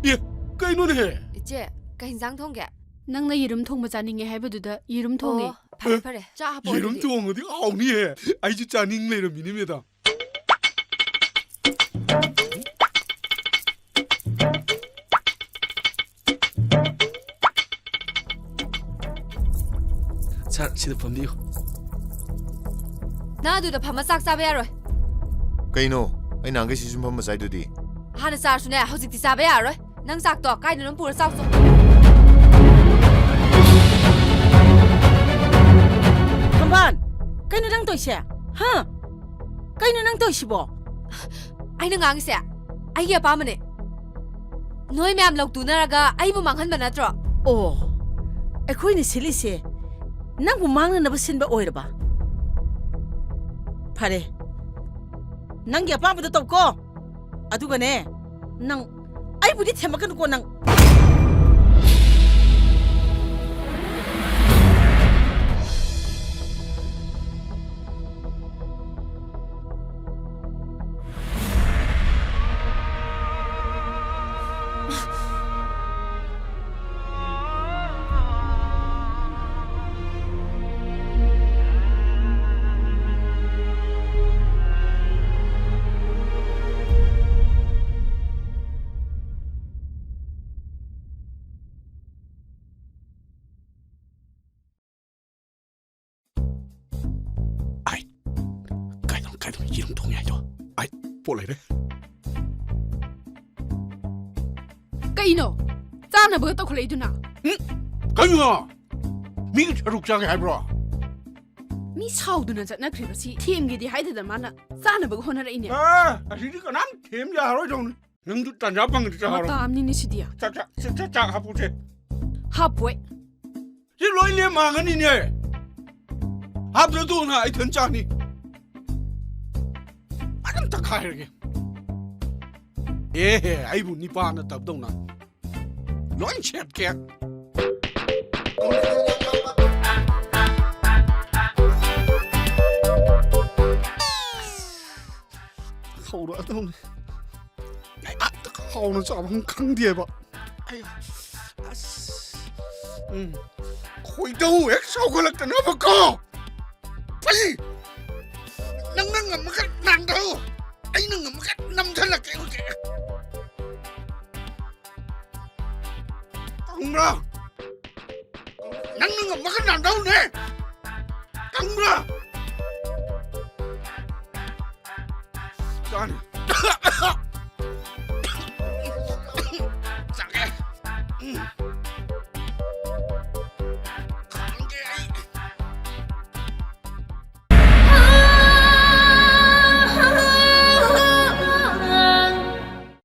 예, 까이노네. 이제 가인상 통게. 낭나 이름 통 맞자닝에 해봐도다 이름 통에. 파래. 자, 뭐. 이름 통어디 아우니에. 아이지 짜닝 레름이니메다. 자, 시드 펌디요. 나도도 파마 싹 싸be 야로. Kaino, ay nang kasi sumpa masay di. 하나 싸르네. 허직디 싸be 야로. 낭 싹도 까이는 보러 싸우소. Kamban, kayo na lang to siya. Ha? Kayo na lang to siya bo. 아이는 강세야. 아이게 빠면에. 너희 맴 럭두나라가 아이부 망한 만하더라. Oh, ako'y ni Sili siya. Nang bumang na nabasin ba oira ba? Pare, nang gyapa mo to ko. Atu gane, nang ay budi temakan ko nang 까이노 이름 통해요. 아이, 볼래래? 까이노. 짜나 뭐 떡콜레이두나. 까이노. 미기 저룩장에 해보라. 미 사우두나 잣나 그리버시 팀게디 하이드다 마나 짜나 뭐 호나라이네. 아, 아시니까 남 팀자 하러 좀. 능도 딴자방을 자 하러. 마타암니니 시디야. 자, 하보세. 하보에. 이 로이네 망하니네. 합들도 나 아이 던짜니. 아름 딱 가야게. 예, 아이부 니빠나 답동나. 로인 쳇게. 하우라 동. 아, 하우는 자방 강디에 봐. 아유. 아스. 코이도 엑소글럭 넣어볼까? 빨리! 낭낭 엄마가 난다고! 아이는 엄마가 남살라 깨우게! 강물아! 낭낭 엄마가 난다고네! 강물아! 짠!